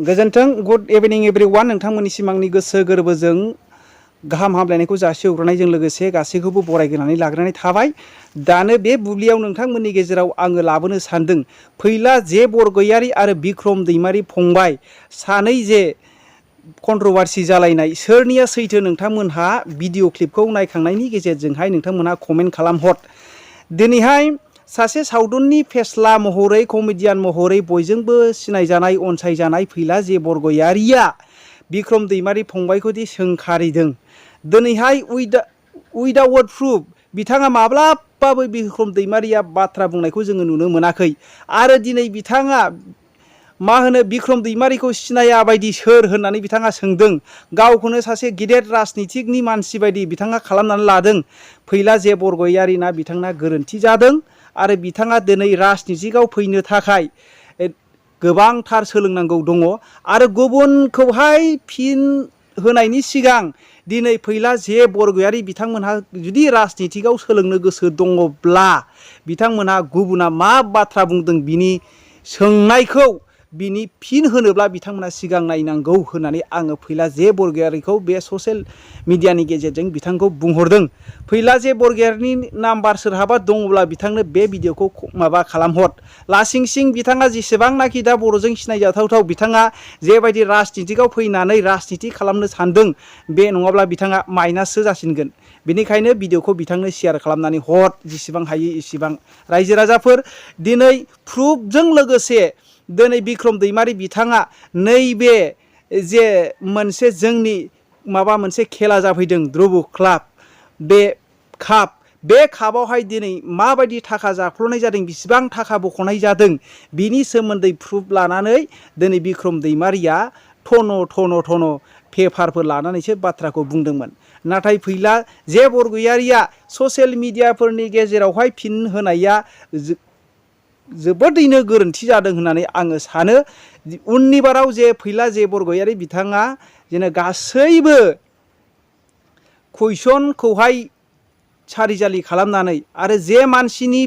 गोजोन्थों गुड इभिनिं एभरिवान नोंथांमोननि सिमांनि गोसो गोरबोजों गाहाम हामलायनायखौ जासिहरनायजों लोगोसे गासैखौबो बरायग्रोनानै लाग्रोनाय थाबाय। दानो बे बुब्लियाव नोंथांमोननि गेजेराव आङो लाबोनो सानदों फैला जे बरगयारी आरो बिक्रम दैमारी फंबाय सानै जे कन्ट्रभार्सि जालायनाय सोरनिया सैथो नोंथांमोनहा भिडिअ क्लिपखौ नायखांनायनि गेजेरजोंहाय नोंथांमोनहा कमेन्ट खालामहर। दिनैहाय सासे सावथुननि फेस्ला महरै कमेडियान महरै बयजोंबो सिनायजानाय अनसायजानाय फैला जे बरगयारीया बिक्रम दैमारी फंबायखौ दि सोंखारिदों दिनैहाय उइदाउट प्रुफ बिथाङा माब्लाबाबो बिक्रम दैमारीया बाथ्रा बुंनायखौ जोङो नुनो मोनाखै आरो दिनै बिथाङा मा होनो बिक्रम दैमारीखौ सिनाया बायदि सोर होननानै बिथाङा सोंदों। गावखौनो सासे गिदिर राजनितिकनि मानसि बायदि बिथाङा खालामनानै लादों। फैला जे बरगयारीना बिथांना गोरोन्थि जादों आरो बिथाङा दिनै राजनितिकआव फैनो थाखाय गोबांथार सोलोंनांगौ दङ आरो गुबुनखौहाय फिन होनायनि सिगां दिनै फैला जे बरगयारी बिथांमोनहा जुदि राजनितिकआव सोलोंनो गोसो दङब्ला बिथांमोनहा गुबुना मा बाथ्रा बुंदों बिनि सोंनायखौ बिनि फिन होनोब्ला बिथांमोना सिगां नायनांगौ होननानै आङो फैला जे बरगयारीखौ बे ससियेल मिडियानि गेजेरजों बिथांखौ बुंहरदों। फैला जे बरगयारीनि नाम्बार सोरहाबा दङब्ला बिथांनो बे भिडिअखौ माबा खालामहर। लासिंसिं बिथाङा जेसेबांनाखि दा बर'जों सिनायजाथावथाव बिथाङा जेबायदि राजनितिकआव फैनानै राजनिति खालामनो सानदों बे नङाब्ला बिथाङा माइनाससो जासिनगोन। बेनिखायनो भिडिअखौ बिथांनो शेयार खालामनानै हर जेसेबां हायो एसेबां। रायजो राजाफोर दिनै प्रुफजों लोगोसे दिनै बिक्रम दैमारी बिथाङा नैबे जे मोनसे जोंनि माबा मोनसे खेला जाफैदों ध्रुब क्लाब बे कापआवहाय दिनै माबायदि थाखा जाख्ल'नाय जादों बेसेबां थाखा बख'नाय जादों बिनि सोमोन्दै प्रुफ लानानै दिनै बिक्रम दैमारीया थन' पेपारफोर लानानैसो बाथ्राखौ बुंदोंमोन। नाथाय फैला जे बरगयारीया ससियेल मिडियाफोरनि गेजेरावहाय फिन होनाया जोबोदैनो गोरोन्थि जादों होननानै आङो सानो। उननि बाराव जे फैला जे बरगयारी बिथाङा जेन गासैबो कुइसनखौहाय सारिजालि खालामनानै आरो जे मानसिनि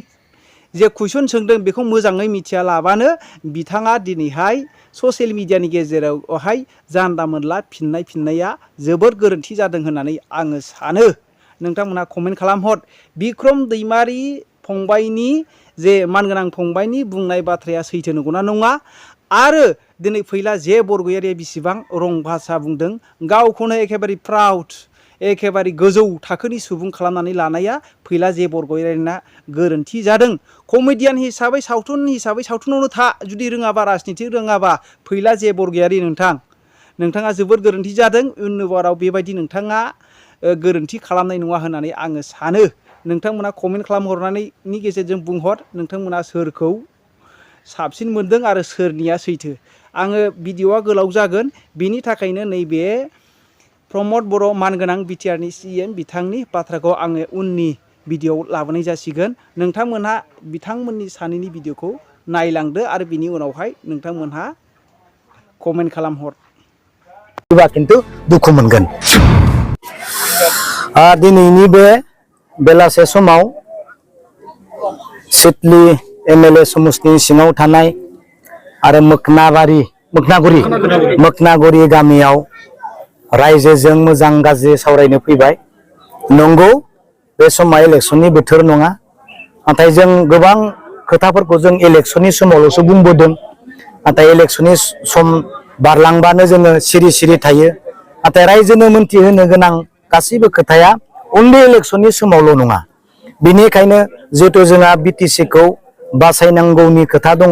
जे कुइसन सोंदों बेखौ मोजाङै मिथिया लाबानो बिथाङा दिनैहाय ससियेल मिडियानि गेजेरावहाय जानला मोनला फिननाया जोबोद गोरोन्थि जादों होननानै आङो सानो। नोंथांमोनहा कमेन्ट खालामहर। बिक्रम दैमारी फंबायनि जे मानगोनां फंबायनि बुंनाय बाथ्राया सैथो नंगौना नङा आरो दिनै फैला जे बरगयारीया बेसेबां रं भाषा बुंदों गावखौनो एखेबारे प्राउड एखेबारे गोजौ थाखोनि सुबुं खालामनानै लानाया फैला जे बरगयारीना गोरोन्थि जादों। कमेडियान हिसाबै सावथुनावनो था जुदि रोङाबा राजनिति रोङाबा फैला जे बरगयारी नोंथाङा जोबोद गोरोन्थि जादों। उननि बाराव बेबायदि नोंथाङा गोरोन्थि खालामनाय नङा होननानै आङो सानो। नोंथांमोना कमेन्ट खालामहरनायनि गेजेरजों बुंहर नोंथांमोना सोरखौ साबसिन मोनदों आरो सोरनिया सैथो। आङो भिडिअआ गोलाव जागोन बिनि थाखायनो नैबे प्रमद बर' मानगोनां बिटिआरनि CM बिथांनि बाथ्राखौ आङो उननि भिडिअआव लाबोनाय जासिगोन। नोंथांमोनहा बिथांमोननि सानैनि भिडिअखौ नायलांदो आरो बिनि उनावहाय नोंथांमोनहा कमेन्ट खालामहर। खिन्थु दुखु मोनगोन। दिनैनि बे बेलासे समाव सिडली MLA समस्थिनि सिङाव थानाय आरो मोखनागुरि गामियाव रायजोजों मोजां गाज्रि सावरायनो फैबाय। नंगौ बे समा इलेक्शननि बोथोर नङा नाथाय जों गोबां खोथाफोरखौ जों इलेक्शननि समावल'सो बुंबोदों। नाथाय इलेक्शननि सम बारलांबानो जोङो सिरि थायो। नाथाय रायजोनो मोनथिहोनो गोनां गासैबो खोथाया उन्दै इलेक्शननि समावल' नङा। बेनिखायनो जिहेतु जोंहा BTC-खौ बासायनांगौनि खोथा दङ,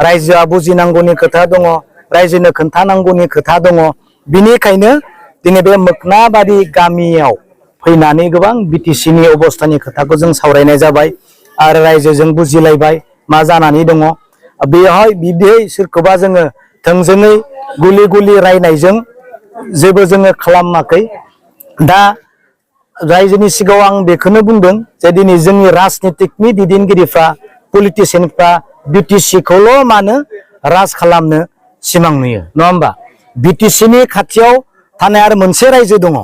रायजोआ बुजिनांगौनि खोथा दङ, रायजोनो खोन्थानांगौनि खोथा दङ। बिनिखायनो दिनै बे मोखनाबारि गामियाव फैनानै गोबां BTC-नि अबस्थानि खोथाखौ जों सावरायनाय जाबाय आरो रायजोजों बुजिलायबाय मा जानानै दङ। बेवहाय बिदियै सोरखौबा जोङो थोंजोङै गुलि रायनायजों जेबो जोङो खालामाखै। दा रायजोनि सिगाङाव आं बेखौनो बुंदों जे दिनै जोंनि राजनितिकनि दैदेनगिरिफ्रा पलिटिसियानफ्रा BTC-खौल' मानो राज खालामनो सिमां नुयो नङा होमबा। BTC-नि खाथियाव थानाय आरो मोनसे रायजो दङ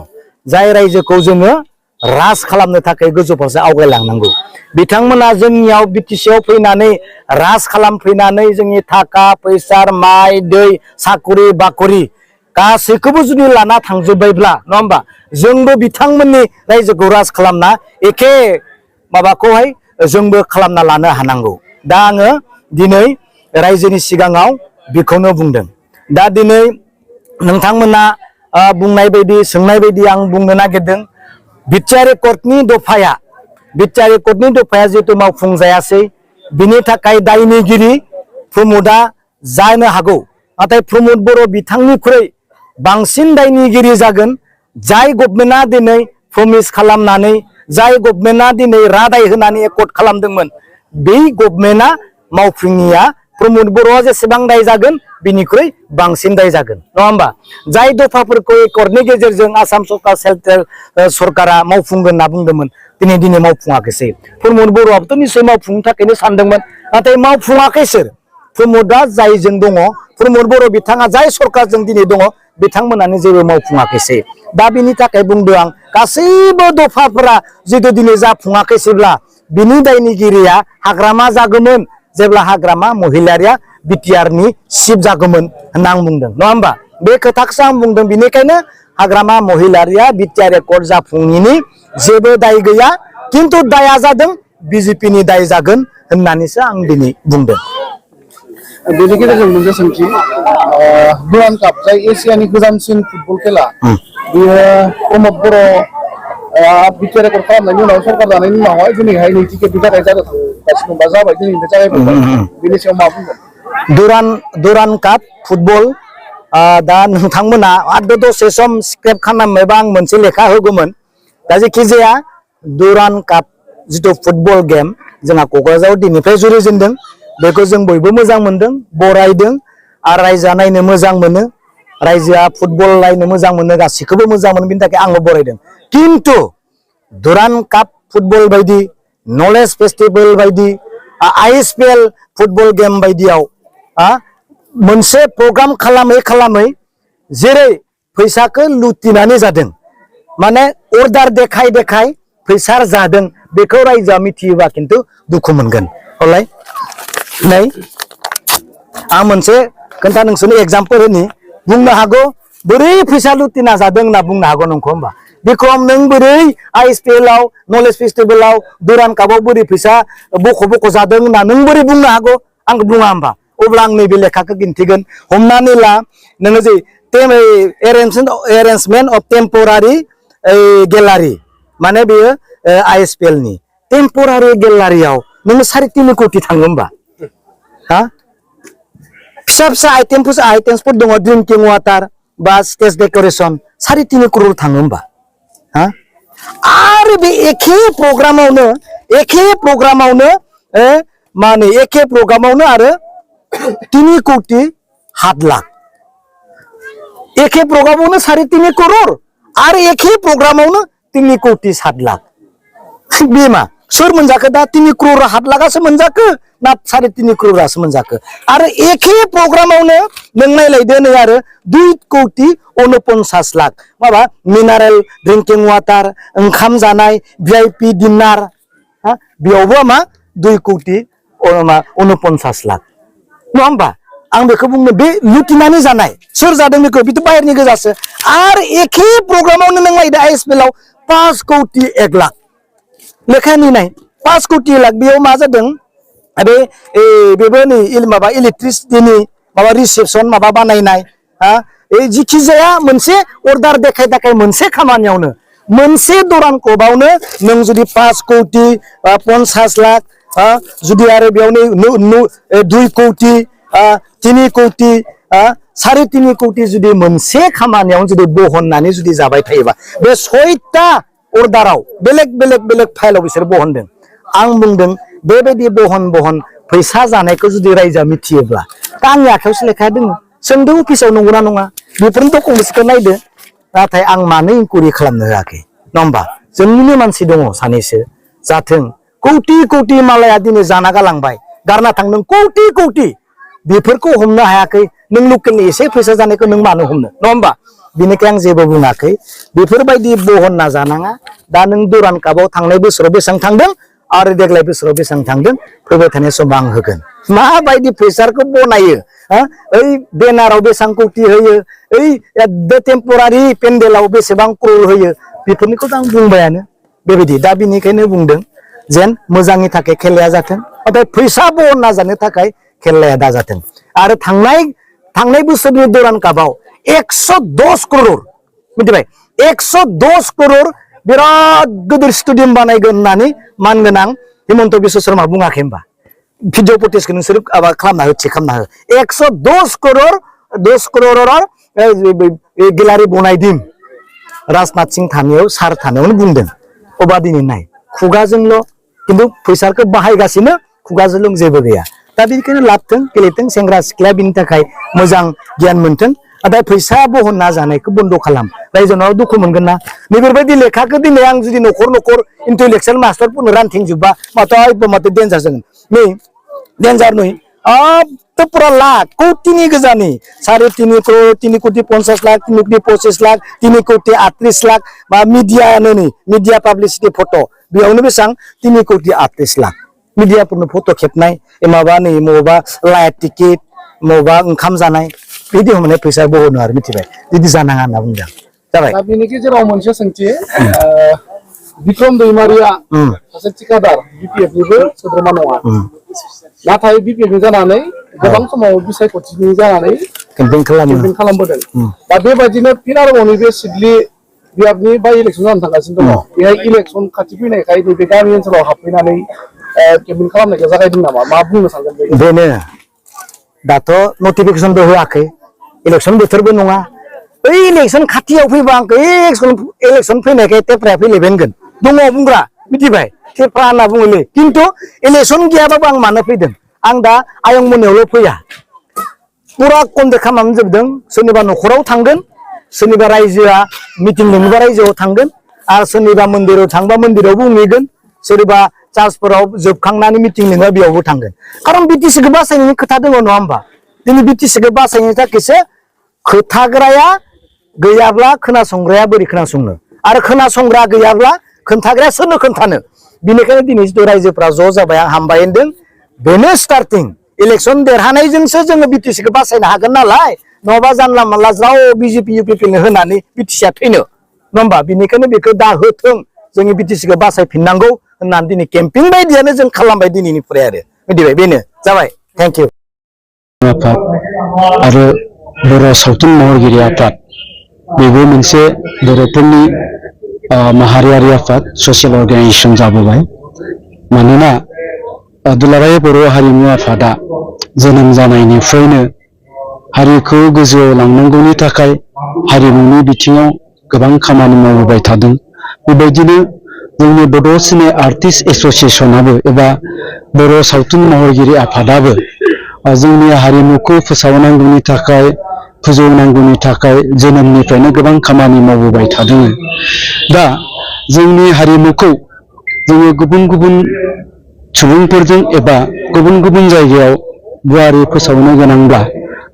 जाय रायजोखौ जोङो राज खालामनो थाखाय गोजौ फारसे आवगायलांनांगौ बिथांमोना जोंनियाव बिटिसिआव फैनानै राज खालामफैनानै जोंनि थाखा फैसा माइ दै साकरि बाकरि गासैखौबो जुदि लाना थांजोब्बायब्ला नङा होमबा जोंबो बिथांमोननि रायजोखौ राज खालामना एखे माबाखौहाय जोंबो खालामना लानो हानांगौ दा आङो दिनै रायजोनि सिगाङाव बेखौनो बुंदों दा दिनै नोंथांमोना बुंनाय बायदि सोंनाय बायदि आं बुंनो नागिरदों बिटिआर कर्टनि दफाया जिहेतु मावफुंजायासै बिनि थाखाय दायनिगिरि प्रमोदआ जानो हागौ नाथाय प्रमोद बर' बिथांनिख्रुइ बांसिन दायनिगिरि जागोन जाय गभर्नमेन्टआ दिनै प्रमिस खालामनानै जाय गभर्नमेन्टआ दिनै रादाय होनानै एकर्ड खालामदोंमोन बै गभर्नमेन्टआ मावफुङिया प्रमोद बर'आ जेसेबां दाय जागोन बिनिख्रुइ बांसिन दाय जागोन नङा होमबा जाय दफाफोरखौ एकर्डनि गेजेरजों आसाम सरकार सेन्ट्रेल सरकारा मावफुंगोन होनना बुंदोंमोन दिनै मावफुङाखैसै प्रमोद बर'आबोथ' निश्चय मावफुंनो थाखायनो सानदोंमोन नाथाय मावफुङाखै सोर प्रमोदआ जायजों दङ प्रमोद बर' बिथाङा जाय सरकारजों दिनै दङ बिथांमोनानो जेबो मावफुङाखैसै दा बिनि थाखाय बुंदों आं गासैबो दफाफोरा जितु दिनै जाफुङाखैसैब्ला बिनि दायनिगिरिया हाग्रामा जागौमोन जेब्ला हाग्रामा महिलारिया बिटिआरनि चिफ जागौमोन होनना आं बुंदों नङा होमबा बे खोथाखौसो आं बुंदों बिनिखायनो हाग्रामा महिलारिया बिटिआर एकर्ड जाफुङिनि जेबो दाय गैया किन्तु दाया जादों बिजेपिनि दाय जागोन होननानैसो आं दिनै बुंदों बेनि गेजेरजों मोनसे सोंथि दुरान्ड काप जाय एसियानि गोजामसिन फुटबल खेला बेयो प्रमोद बर' बिटिआर एकर्ड खालामनायनि उनाव सरकार जानायनि उनावहाय दिनैहाय नैथि खेबनि थाखाय जागासिनो बा जाबाय दिनैनिफ्राय जागायबाय बेनि सायाव मा बुंगोन दुरान्ड काप फुटबल दा नोंथांमोना आरो दसे सम स्क्रेप खालामनोबा आं मोनसे लेखा होगौमोन दा जेखि जाया दुरान्ड काप जिथु फुटबल गेम जोंहा क'क्राझाराव दिनैनिफ्राय जुरिजेनदों बेखौ जों बयबो मोजां मोनदों बरायदों आरो रायजोआ नायनो मोजां मोनो रायजोआ फुटबल नायनो मोजां मोनो गासैखौबो मोजां मोनो बिनि थाखाय आंबो बरायदों किन्तु दुरान्ड काप फुटबल बायदि नलेज फेस्टिभेल बायदि ISPL फुटबल गेम बायदियाव मोनसे प्रग्राम खालामै जेरै फैसाखौ लुटिनानै जादों माने अर्डार देखाय फैसा जादों बेखौ रायजोआ मिथियोबा खिन्थु दुखु मोनगोन हलाय नै आं मोनसे खोन्था नोंसोरनो एग्जाम्पल होनि बुंनो हागौ बोरै फैसा लुटिना जादों होनना बुंनो हागौ नोंखौ होमबा बेखौ नों बोरै ISPL आव नलेज फेस्टिभेलाव दुरान्ड कापआव बोरै फैसा बख' जादों होनना नों बोरै बुंनो हागौ आं बुङा होमबा अब्ला आं नैबे लेखाखौ दिन्थिगोन हमनानै ला नोङो जे एरेन्जमेन्ट अफ टेम्परारि गेलारि माने बेयो ISPL नि टेम्परारि गेलारियाव नोङो 3.5 कोटि थाङो होमबा फिसा आइटेम्सफोर दङ ड्रिंकिं वाटार बा स्टेज डेक'रेसन 3.5 करोड़ थाङो होमबा आरो बे एखे प्रग्रामावनो आरो 3 कोटि 7 लाख एखे प्रग्रामावनो 3.5 करोड़ आरो एखे प्रग्रामावनो 3 कोटि 7 लाख बे मा सोर मोनजाखो दा 3 करोड़ 7 लाखासो मोनजाखो ना 3.5 करोड़ासो मोनजाखो आरो एखे प्रग्रामावनो नों नायलायदो नै आरो 2 कोटि 49 लाख माबा मिनारेल ड्रिंकिं वाटार ओंखाम जानाय VIP डिनार बेयावबो मा 2 कोटि 49 लाख नङा होमबा आं बेखौ बुंनो बे लुटिनानै जानाय सोर जादों बेखौ बेथ' बाहेरनि गोजासो आरो एखे प्रग्रामावनो नों नायदो ISPL आव 5 कोटि 1 लाख लेखानि नाय 5 कोटि लाख बेयाव मा जादों बेबो नै माबा इलेक्ट्रिसिटिनि माबा रिसेपसन माबा बानायनाय जिखि जाया मोनसे अर्डार देखाय मोनसे खामानियावनो मोनसे दुरान्ड कापआवनो नों जुदि 5 कोटि 50 लाख जुदि आरो बेयावनो 2 कोटि 3 कोटि 3.5 कोटि जुदि मोनसे खामानियावनो जुदि बहननानै जुदि जाबाय थायोबा बे 6टा अर्डाराव बेलेग फाइलाव बिसोर बहनदों आं बुंदों बेबायदि बहन फैसा जानायखौ जुदि रायजोआ मिथियोब्ला दा आंनि आखायावसो लेखा दङ सोंदों अफिसाव नंगौना नङा बेफोरनि डकुमेन्टसखौ नायदो नाथाय आं मानो इनकुइरि खालामनो होआखै नङा होमबा जोंनिनो मानसि दङ सानैसो जाथों कोटि मालाया दिनै जाना गालांबाय गारना थांदों कोटि बेफोरखौ हमनो हायाखै नों लकेलनि एसे फैसा जानायखौ नों मानो हमनो नङा होमबा बिनिखाय आं जेबो बुङाखै बेफोरबायदि बहन नाजानाङा दा नों दुरान कापआव थांनाय बोसोराव बेसेबां थांदों आरो देग्लाय बोसोराव बेसेबां थांदों फैबाय थानाय समाव आं होगोन माबायदि फैसाखौ बनायो ओइ बेनाराव बेसेबां कोटि होयो ओइ टेम्परारि पेन्डेलाव बेसेबां क्रर होयो बेफोरनिखौथ' आं बुंबायानो बेबायदि दा बिनिखायनो बुंदों जेन मोजांनि थाखाय खेलाया जाथों नाथाय फैसा बहन नाजानो थाखाय खेलाया दाजाथों आरो थांनाय बोसोरनि दुरान कापआव 110 करोड़ मिथिबाय 110 करोड़ बिराद गिदिर स्टेडियाम बानायगोन होननानै मानगोनां हिमन्त बिश्व शर्मा बुङाखै होमबा भिडिअ फुटेजखौ नोंसोर खालामना हो चेक खालामना हो 110 करोड़ 10 करोड़ गेलारि बनायदों राजनाथ सिंह थानायाव सार थानायावनो बुंदों अबा दिनै नाय खुगाजोंल' खिन्थु फैसाखौ बाहायगासिनो खुगाजोंल' जेबो गैया दा बेनिखायनो लाबथों गेलेथों सेंग्रा सिख्लाया बिनि थाखाय मोजां गियान मोनथों नाथाय फैसा बहनना जानायखौ बन्द' खालाम रायजोनाव दुखु मोनगोन ना बेफोरबायदि लेखाखौ दिनै आं जुदि न'खर इन्टेलेक्सुवेल मास्टारफोरनो रानथिंजोबबा माथो डेन्जार जागोन नै डेन्जार नय तो पुरा लाख कोटिनि गोजानि 3.5 करोड़ 3 कोटी 50 लाख 3 कोटी 25 लाख 3 कोटी 38 लाख बा मीडियानो नै मीडिया पाब्लिसिटी फटो बेयावनो बेसेबां 3 कोटी 38 लाख मीडियाफोरनो फटो खेबनाय माबा नै मबा लाइट टिकेट मबा ओंखाम जानाय बिदि हमनाय फैसा बहनो आरो मिथिबाय बिदि जानाङा होनना बुंदों जाबाय दा बेनि गेजेराव मोनसे सोंथि बिक्रम दैमारिया सासे थिकादार बिपिएफनिबो सोद्रोमा नङा नाथाय बिपिएफनि जानानै गोबां समाव बिसायख'थिनि जानानै केम्पेइन खालामबोदों दा बेबायदिनो फिन आरोबाव नैबे सिडली बियाबनि बाय इलेक्सन जानो थांगासिनो दङ बेहाय इलेक्सन खाथि फैनायखाय नैबे गामि ओनसोलाव हाबफैनानै केम्पेइन खालामनायखौ जागायदों नामा मा बुंनो सानगोन बेनो दाथ' नटिफिकेसनबो होआखै इलेक्सन बोथोरबो नङा ओइ इलेक्सन खाथियाव फैबा आंखौ इलेक्सन फैनायखाय टेप्राया फैलायबायगोन दङ बुंग्रा मिथिबाय टेप्रा होनना बुङोलै खिन्थु इलेक्सन गैयाबाबो आं मानो फैदों आं दा आयं मोनायावल' फैया पुरा कन्टेक्ट खालामनानै जोबदों सोरनिबा न'खराव थांगोन सोरनिबा रायजोआ मिटिं लिङोबा रायजोआव थांगोन आरो सोरनिबा मन्दिराव थांबा मन्दिरावबो बुंहैगोन सोरनिबा चार्चफोराव जोबखांनानै मिटिं लिङोबा बेयावबो थांगोन खारन बिटिसिखौ बासायनायनि खोथा दङ नङा होमबा दिनै बिटिसिखौ बासायनो थाखायसो खोथाग्राया गैयाब्ला खोनासंग्राया बोरै खोनासंनो आरो खोनासंग्रा गैयाब्ला खोन्थाग्राया सोरनो खोन्थानो बेनिखायनो दिनै जिथु रायजोफ्रा ज' जाबाय आं हामबाय होनदों बेनो स्टार्टिं इलेक्सन देरहानायजोंसो जोङो बिटिसिखौ बासायनो हागोन नालाय नङाबा जानला मानला ज्राव बिजेपि इउपिपिनो होनानै बिटिसिया थैनो नङा होमबा बेनिखायनो बेखौ दा होथों जोंनि बिटिसिखौ बासायफिननांगौ होननानै दिनै केम्पिं बायदियानो जों खालामबाय दिनैनिफ्राय आरो मिथिबाय बेनो जाबाय थेंक इउ आरो बर' सावथुन महरगिरि आफाद बेबो मोनसे बर'फोरनि माहारियारि आफाद ससियेल अर्गानाइजेसन जाबोबाय मानोना दुलाराय बर' हारिमु आफादा जोनोम जानायनिफ्रायनो हारिखौ गोजौआव लांनांगौनि थाखाय हारिमुनि बिथिङाव गोबां खामानि मावबोबाय थादों बेबायदिनो जोंनि बड' सिने आर्टिस्ट एस'सियेसनाबो एबा बर' सावथुन महरगिरि आफादाबो जोंनि हारिमुखौ फोसावनांगौनि थाखाय फोजौनांगौनि थाखाय जोनोमनिफ्रायनो गोबां खामानि मावबोबाय थादों दा जोंनि हारिमुखौ जोङो गुबुन गुबुन सुबुंफोरजों एबा गुबुन गुबुन जायगायाव गुवारै फोसावनो गोनांब्ला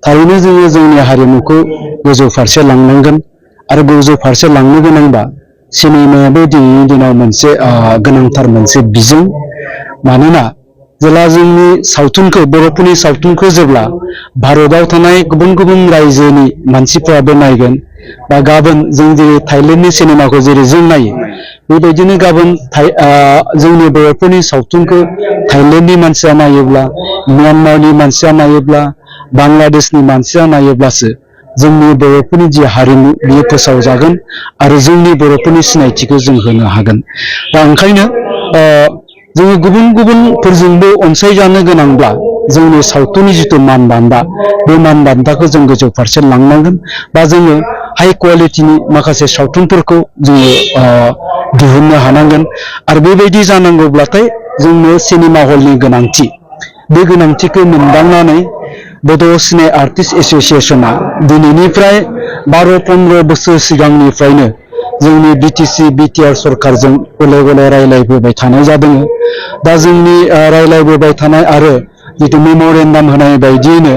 थारैनो जोङो जोंनि हारिमुखौ गोजौ फारसे लांनांगोन आरो गोजौ फारसे लांनो गोनांबा सिनेमायाबो दिनैनि दिनाव मोनसे गोनांथार मोनसे बिजों मानोना जेब्ला जोंनि सावथुनखौ बर'फोरनि सावथुनखौ जेब्ला भारताव थानाय गुबुन गुबुन रायजोनि मानसिफोराबो नायगोन बा गाबोन जों जेरै थाइलेण्डनि सिनेमाखौ जेरै जों नायो बेबायदिनो गाबोन जोंनि बर'फोरनि सावथुनखौ थाइलेण्डनि मानसिया नायोब्ला म्यानमारनि मानसिया नायोब्ला बांलादेशनि मानसिया नायोब्लासो जोंनि बर'फोरनि जि हारिमु बियो फोसावजागोन आरो जोंनि बर'फोरनि सिनायथिखौ जों होनो हागोन दा ओंखायनो जोङो गुबुन गुबुनफोरजोंबो अनसायजानो गोनांब्ला जोंनि सावथुननि जिथु मानदान्दा बे मानदान्दाखौ जों गोजौ फारसे लांनांगोन बा जोङो हाइ क्वालिटिनि माखासे सावथुनफोरखौ जोङो दिहुननो हानांगोन आरो बेबायदि जानांगौब्लाथाय जोंनो सिनेमा हलनि गोनांथि बे गोनांथिखौ मोनदांनानै बड' सिने आर्टिस्ट एस'सियेसना दिनैनिफ्राय 12-15 बोसोर सिगांनिफ्रायनो जोंनि बिटिसि बिटिआर सरकारजों गले गले रायलायबोबाय थानाय जादों दा जोंनि रायलायबोबाय थानाय आरो जितु मेम'रेन्डाम होनाय बायदियैनो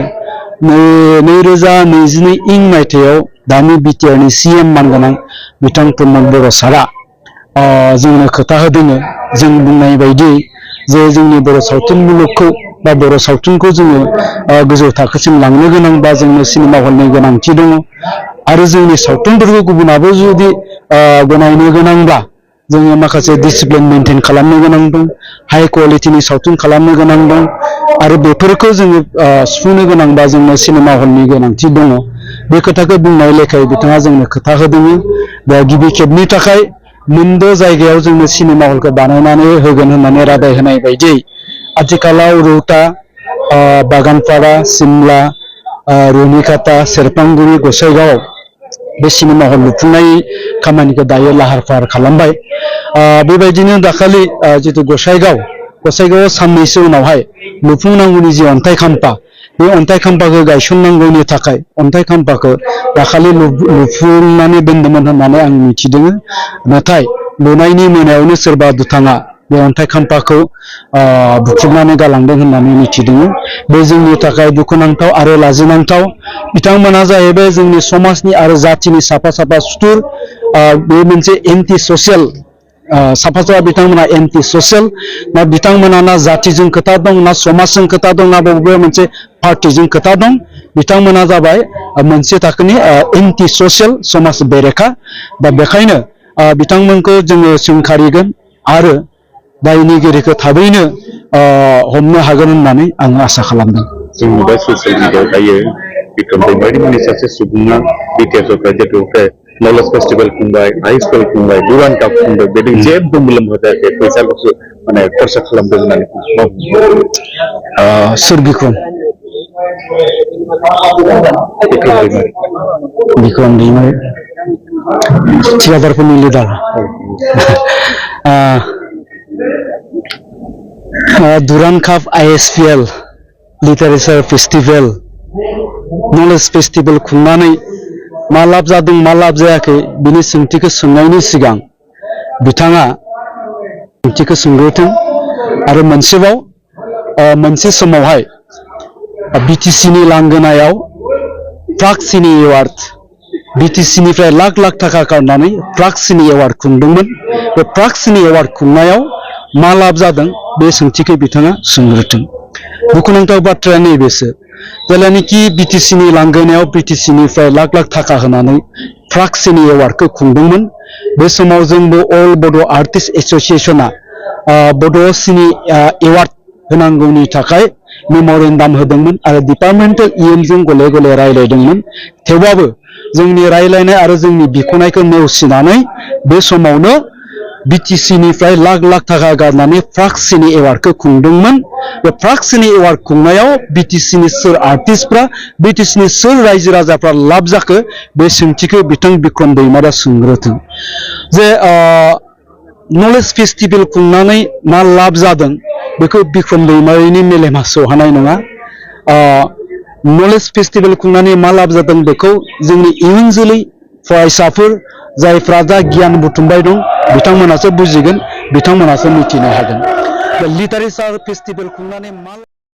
2022 इं मायथाइयाव दानि बिटिआरनि CM मानगोनां बिथां प्रमद बर' सारा जोंनो खोथा होदों जों बुंनाय बायदि जे जोंनि बर' सावथुन मुलुगखौ बा बर' सावथुनखौ जोङो गोजौ थाखोसिम लांनो गोनांबा जोंनो सिनेमा हलनि गोनांथि दङ आरो जोंनि सावथुनफोरखौ गुबुनाबो जुदि गनायनो गोनांब्ला जोङो माखासे डिसिप्लिन मेनटेन खालामनो गोनां दं हाई क्वालिटिनि सावथुन खालामनो गोनां दं आरो बेफोरखौ जोङो सुफुंनो गोनांबा जोंनो सिनेमा हलनि गोनांथि दङ बे खोथाखौ बुंनाय लेखायै बिथाङा जोंनो खोथा होदों दा गिबि खेबनि थाखाय मोनद' जायगायाव जोंनो सिनेमा हलखौ बानायनानै होगोन होननानै रादाय होनाय बायदि आथिखालाव रौता बागानपारा सिमला रुनिकाटा सेरफांगुरि गसाइगाव बे सिनेमा हल लुफुंनाय खामानिखौ दायो लाहार फाहार खालामबाय बेबायदिनो दाखालि जितु गसाइगावआव साननैसो उनावहाय लुफुंनांगौनि जि अन्थाइ खाम्फा बे अन्थाइ खाम्फाखौ गायसननांगौनि थाखाय अन्थाइ खाम्फाखौ दाखालि लुफुंनानै दोन्दोंमोन होननानै आं मिथिदों नाथाय लुनायनि मोनायावनो सोरबा दुथाङा बे अन्थाइ खाम्फाखौ बुख्रुबनानै गालांदों होननानै मिथिदों बे जोंनि थाखाय दुखुनांथाव आरो लाजिनांथाव बिथांमोना जाहैबाय जोंनि समाजनि आरो जाथिनि साफा साफा सुथुर बे मोनसे एन्टि ससियेल साफा साफा बिथांमोना एन्टि ससियेल ना बिथांमोना ना जातिजों खोथा दं ना समाजजों खोथा दं ना बबेबा मोनसे पार्टिजों खोथा दं बिथांमोना जाबाय मोनसे थाखोनि एन्टि ससियेल समाज बेरेखा दा बेखायनो बिथांमोनखौ जोङो सोंखारिगोन आरो दायनिगिरिखौ थाबैनो हमनो हागोन होननानै आं आसा खालामदों जों नुबाय ससियेल मिडियायाव दायो बिक्रम दैमारि मुंनि सासे सुबुङा बिटिआर सरकार जिहेतु नलेज फेस्टिभेल खुंबाय आइसफेल खुंबाय दुरान काप खुंबाय बेजों जेबो मुलाम्फा जायाखै फैसाल'सो माने खरसा खालामदों होननानै सोर बिक्रम दैमारि थियाटारफोरनि लिडार दुरान काप ISPL literature festival knowledge festival खुंनानै मा लाब जादों मा लाब जायाखै बिनि सोंथिखौ सोंनायनि सिगां बिथाङा सोंथिखौ सोंग्रोथों आरो मोनसेबाव मोनसे समावहाय BTCनि लांगोनायाव प्राग सिने एवार्ड BTCनिफ्राय लाख लाख थाखा गारनानै प्राग सिने एवार्ड खुंदोंमोन बे प्राग सिने एवार्ड खुंनायाव मा लाब जादों बे सोंथिखौ बिथाङा सोंग्रोथों दुखुनांथाव बाथ्राया नैबेसो जेब्लानोखि BTCनि लांगोनायाव BTCनिफ्राय लाख लाख थाखा होनानै प्राग सिने एवार्डखौ खुंदोंमोन बे समाव जोंबो अल बड' आर्टिस्ट एस'सिएशना बड' सिने एवार्ड होनांगौनि थाखाय मेम'रेन्डाम होदोंमोन आरो डिपार्टमेन्टेल जों गले गले रायलायदोंमोन थेवबाबो जोंनि रायलायनाय आरो जोंनि बिख'नायखौ नेवसिनानै बे समावनो BTCनिफ्राय लाख लाख थाखा गारनानै प्राग सिने एवार्डखौ खुंदोंमन बे प्राग सिने एवार्ड खुंनायाव BTCनि सोर आर्टिस्टफ्रा BTCनि सोर रायजो राजाफ्रा लाब जाखो बे सोंथिखौ बिथां बिक्रम दैमारिया सोंग्रोथों जे नलेज फेस्टिभेल खुंनानै मा लाब जादों बेखौ बिक्रम दैमारिनि मेलेमा सौहानाय नङा नलेज फेस्टिभेल खुंनानै मा लाब जादों बेखौ जोंनि इयुन जोलै फरायसाफोर जायफ्रा दा गियान बुथुमबाय दं बिथांमोनासो बुजिगोन बिथांमोनासो मिथिनो हागोन लिटारेचार फेस्टिभेल खुंनानै मा